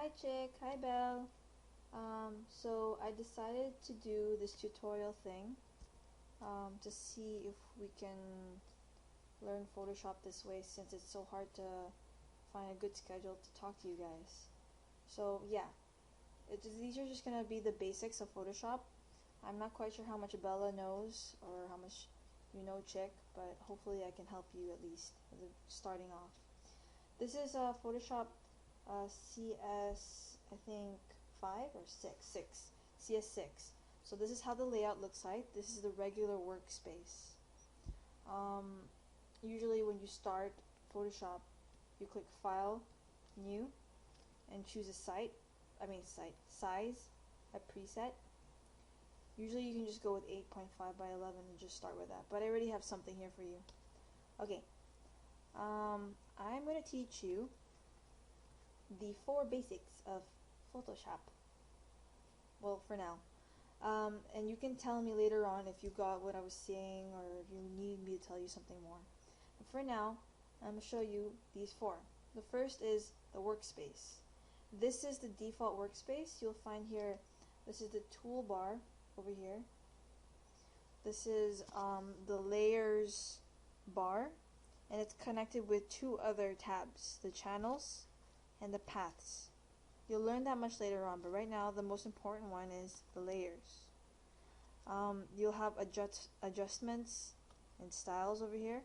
Hi Chick, hi Belle. So I decided to do this tutorial thing to see if we can learn Photoshop this way, since it's so hard to find a good schedule to talk to you guys. So yeah, these are just gonna be the basics of Photoshop. I'm not quite sure how much Bella knows or how much you know, Chick, but hopefully I can help you at least starting off. This is Photoshop CS, I think 5 or 6, CS6. So this is how the layout looks like. This is the regular workspace. Usually when you start Photoshop, you click File, New, and choose a size, a preset. Usually you can just go with 8.5 by 11 and just start with that, but I already have something here for you. Okay, I'm going to teach you the 4 basics of Photoshop. Well, for now. And you can tell me later on if you got what I was saying or if you need me to tell you something more. But for now, I'm going to show you these 4. The first is the workspace. This is the default workspace. You'll find here, this is the toolbar over here. This is the layers bar, and it's connected with 2 other tabs, the channels and the paths. You'll learn that much later on, but right now the most important one is the layers. You'll have adjustments and styles over here,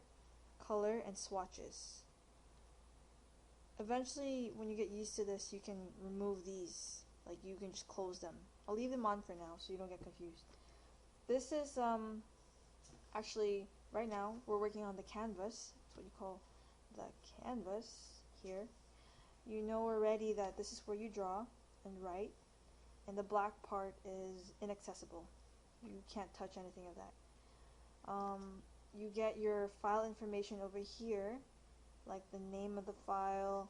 color and swatches. Eventually, when you get used to this, you can remove these. Like, you can just close them. I'll leave them on for now so you don't get confused. This is actually, right now we're working on the canvas. That's what you call the canvas here. You know already that this is where you draw and write, and the black part is inaccessible. You can't touch anything of that. You get your file information over here, like the name of the file,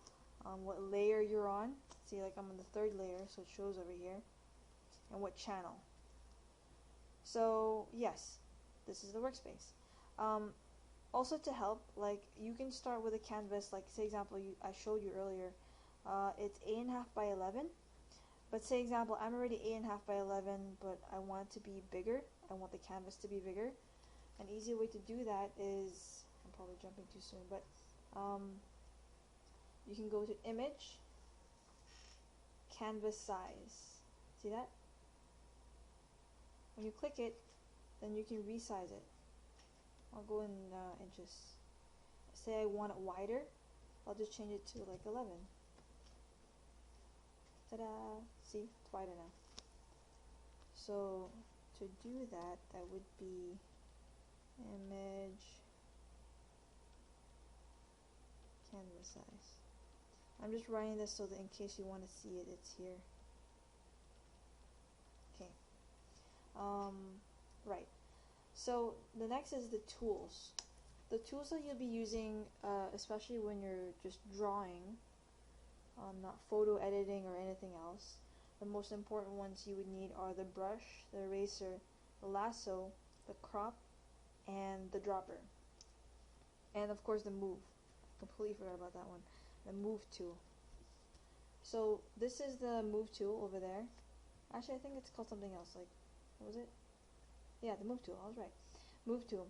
what layer you're on. See, like I'm on the 3rd layer, so it shows over here, and what channel. So yes, this is the workspace. Also, to help, like, you can start with a canvas, like say example I showed you earlier. It's 8.5 by 11, but say example I'm already 8.5 by 11, but I want it to be bigger. I want the canvas to be bigger. An easy way to do that is, I'm probably jumping too soon, but you can go to Image, Canvas Size. See that? When you click it, then you can resize it. I'll go in inches. Say I want it wider, I'll just change it to like 11. Ta-da! See, it's wider now. So to do that, that would be Image, Canvas Size. I'm just writing this so that in case you want to see it, it's here. Okay. Right. So the next is the tools. The tools that you'll be using, especially when you're just drawing, not photo editing or anything else. The most important ones you would need are the brush, the eraser, the lasso, the crop, and the dropper. And of course the move. I completely forgot about that one. The move tool. So this is the move tool over there. Actually, I think it's called something else. Like, what was it? Yeah, the move tool. I was right. Move tool.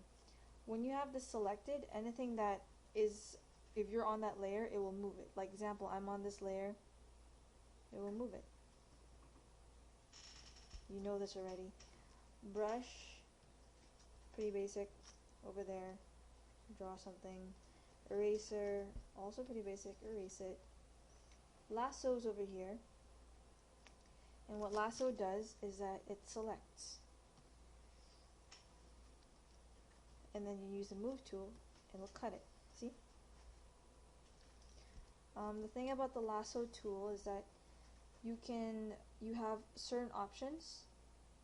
When you have this selected, anything that is, if you're on that layer, it will move it. Like example, I'm on this layer, it will move it. You know this already. Brush, pretty basic, over there. Draw something. Eraser, also pretty basic, erase it. Lasso's over here. And what lasso does is that it selects. And then you use the move tool and it'll cut it. See? The thing about the lasso tool is that you have certain options.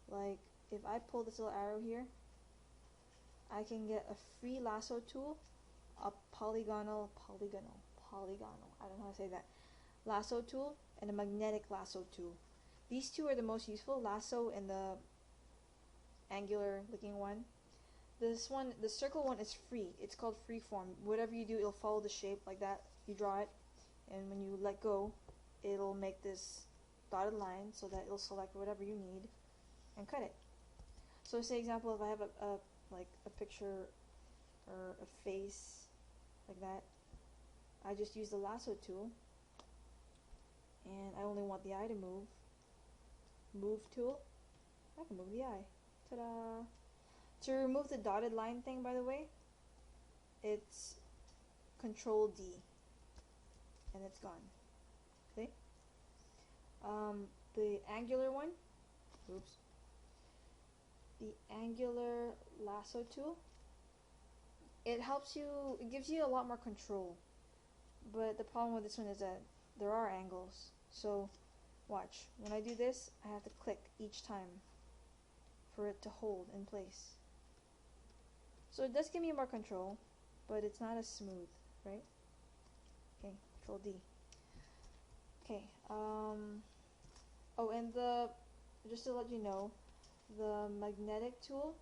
Like if I pull this little arrow here, I can get a free lasso tool, a polygonal, I don't know how to say that, lasso tool, and a magnetic lasso tool. These 2 are the most useful, lasso and the angular looking one. This one, the circle one, is free. It's called freeform. Whatever you do, it'll follow the shape like that. You draw it, and when you let go, it'll make this dotted line so that it'll select whatever you need and cut it. So say example, if I have like a picture or a face like that, I just use the lasso tool, and I only want the eye to move. Move tool, I can move the eye. Ta-da! To remove the dotted line thing, by the way, it's Control D, and it's gone. See? The angular one, oops, the angular lasso tool, it helps you, it gives you a lot more control. But the problem with this one is that there are angles. So watch, when I do this, I have to click each time for it to hold in place. So it does give me more control, but it's not as smooth, right? Okay, Control D. Okay, oh, and just to let you know, the magnetic tool,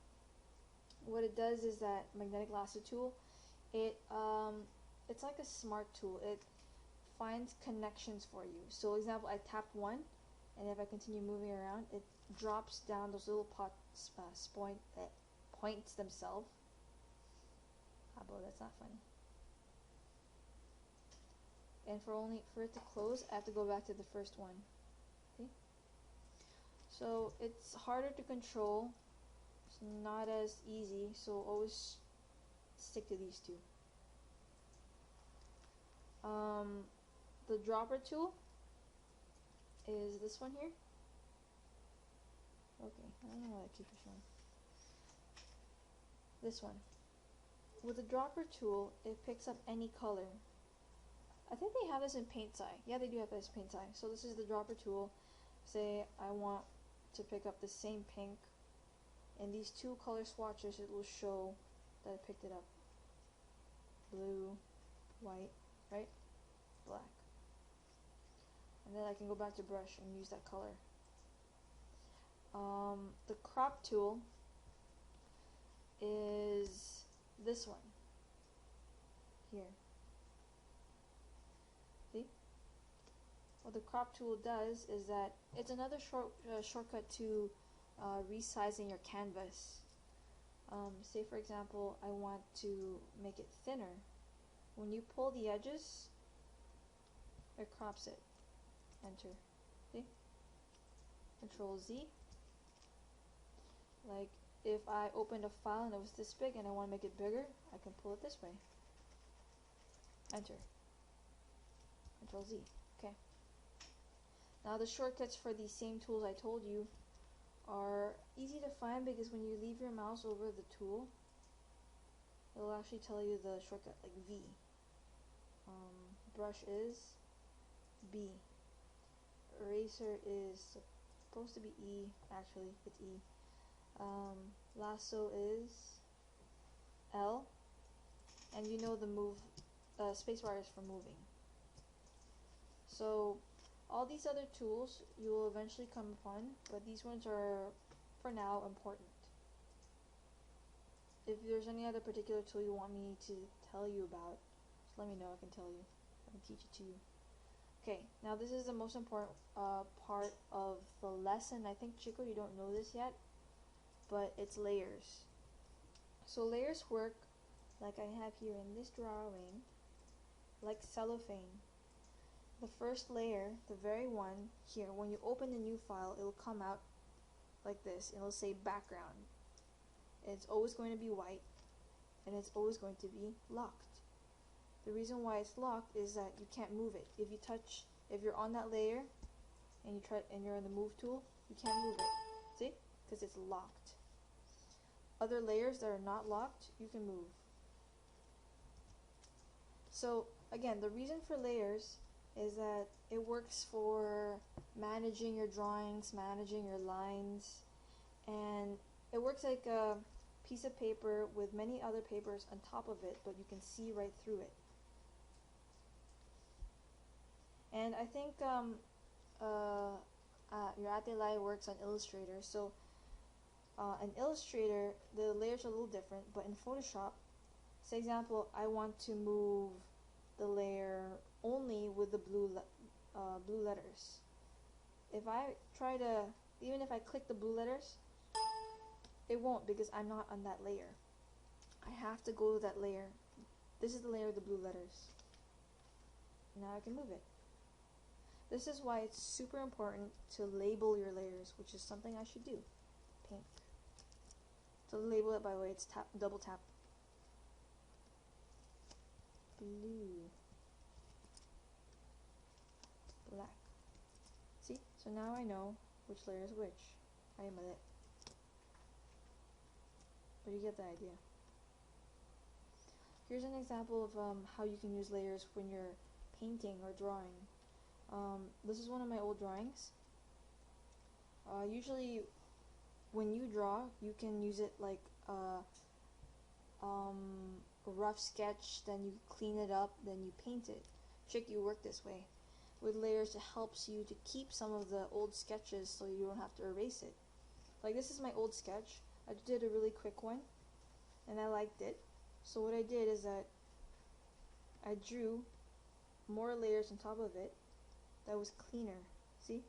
what it does is that magnetic lasso tool, it's like a smart tool. It finds connections for you. So example, I tapped one, and if I continue moving around, it drops down those little points themselves. How about that's not funny. And for it to close, I have to go back to the first one. See? So it's harder to control. It's not as easy. So always stick to these two. The dropper tool is this one here. Okay, I don't know why I keep it showing. This one. With the dropper tool, it picks up any color. I think they have this in Paint-Sci. Yeah, they do have this in Paint-Sci. So this is the dropper tool. Say I want to pick up the same pink. In these two color swatches, it will show that I picked it up. Blue, white, right? Black. And then I can go back to brush and use that color. The crop tool is this one here. See? What the crop tool does is that it's another shortcut to resizing your canvas. Say for example, I want to make it thinner. When you pull the edges, it crops it. Enter. See? Control Z. Like if I opened a file and it was this big and I want to make it bigger, I can pull it this way. Enter. Control Z. Okay. Now the shortcuts for these same tools I told you are easy to find because when you leave your mouse over the tool, it'll actually tell you the shortcut, like V. Brush is B. Eraser is supposed to be E, actually it's E. Lasso is L, and you know the move, spacebar is for moving. So all these other tools you will eventually come upon, but these ones are for now important. If there's any other particular tool you want me to tell you about, just let me know, I can tell you, I can teach it to you. Okay, now this is the most important part of the lesson. I think, Chico, you don't know this yet, but it's layers. So layers work like I have here in this drawing, like cellophane. The first layer, the very one here, when you open a new file, it will come out like this. It'll say background. It's always going to be white, and it's always going to be locked. The reason why it's locked is that you can't move it. If you're on that layer and you're in the move tool, you can't move it. See? Because it's locked. Other layers that are not locked, you can move. So again, the reason for layers is that it works for managing your drawings, managing your lines, and it works like a piece of paper with many other papers on top of it, but you can see right through it. And I think your Atelier works on Illustrator, so in Illustrator the layers are a little different, but in Photoshop, say example, I want to move the layer only with the blue blue letters. If I try to, even if I click the blue letters, it won't because I'm not on that layer. I have to go to that layer. This is the layer of the blue letters. Now I can move it. This is why it's super important to label your layers, which is something I should do. Pink. To label it, by the way, it's double tap. Blue. Black. See? So now I know which layer is which. I am it. But you get the idea. Here's an example of how you can use layers when you're painting or drawing. This is one of my old drawings. Usually when you draw, you can use it like a rough sketch, then you clean it up, then you paint it. Tricky work this way. With layers, it helps you to keep some of the old sketches so you don't have to erase it. Like this is my old sketch. I did a really quick one and I liked it. So what I did is that I drew more layers on top of it that was cleaner. See?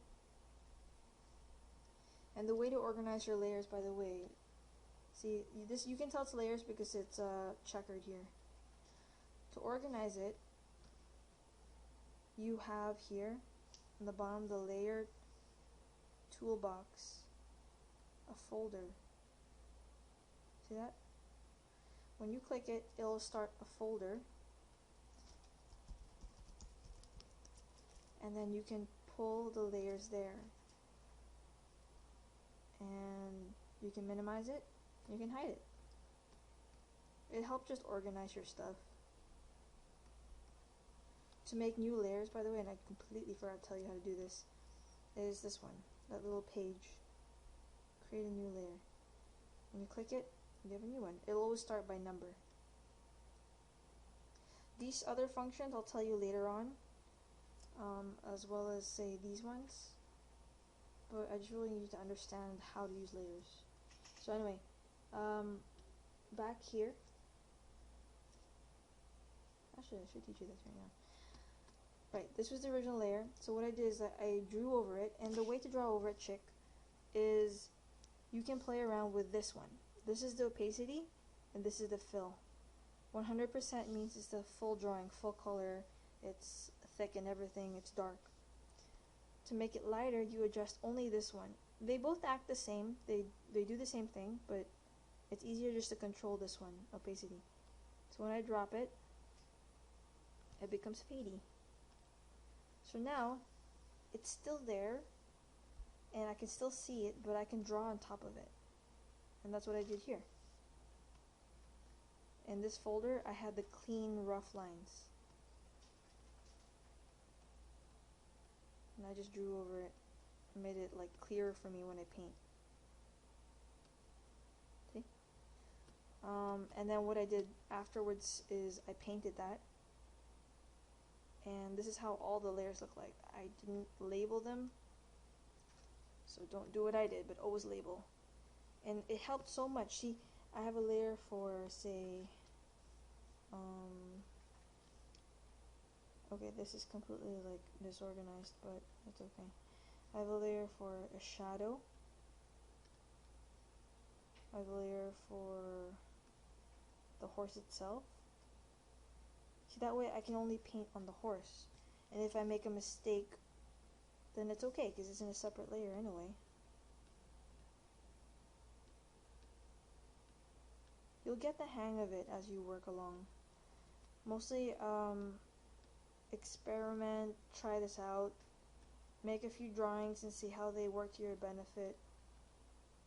And the way to organize your layers, by the way, see this, you can tell it's layers because it's checkered here. To organize it, you have here on the bottom the layer toolbox, a folder. See that? When you click it, it'll start a folder, and then you can pull the layers there, and you can minimize it, you can hide it. It helps just organize your stuff. To make new layers, by the way, and I completely forgot to tell you how to do this, is this one, that little page. Create a new layer. When you click it, you have a new one. It'll always start by number. These other functions I'll tell you later on, as well as say these ones, but I just really need to understand how to use layers. So anyway, back here, actually I should teach you this right now. Right, this was the original layer. So what I did is that I drew over it, and the way to draw over it, chick, is you can play around with this one. This is the opacity, and this is the fill. 100% means it's the full drawing, full color, it's thick and everything, it's dark. To make it lighter, you adjust only this one. They both act the same, they do the same thing, but it's easier just to control this one, opacity. So when I drop it, it becomes fadey. So now, it's still there, and I can still see it, but I can draw on top of it. And that's what I did here. In this folder, I had the clean, rough lines. And I just drew over it, and made it like clearer for me when I paint. See? And then what I did afterwards is I painted that. And this is how all the layers look like. I didn't label them, so don't do what I did, but always label. And it helped so much. See, I have a layer for, say, okay, this is completely like disorganized, but it's okay. I have a layer for a shadow. I have a layer for the horse itself. See, that way I can only paint on the horse. And if I make a mistake, then it's okay, because it's in a separate layer anyway. You'll get the hang of it as you work along. Mostly, experiment, try this out, make a few drawings and see how they work to your benefit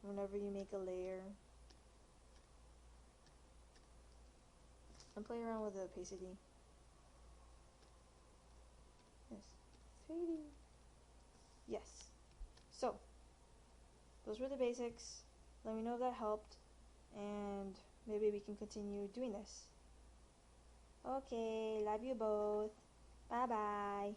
whenever you make a layer. And play around with the opacity. Yes. Fading. Yes. So, those were the basics. Let me know if that helped, and maybe we can continue doing this. Okay, love you both. Bye bye.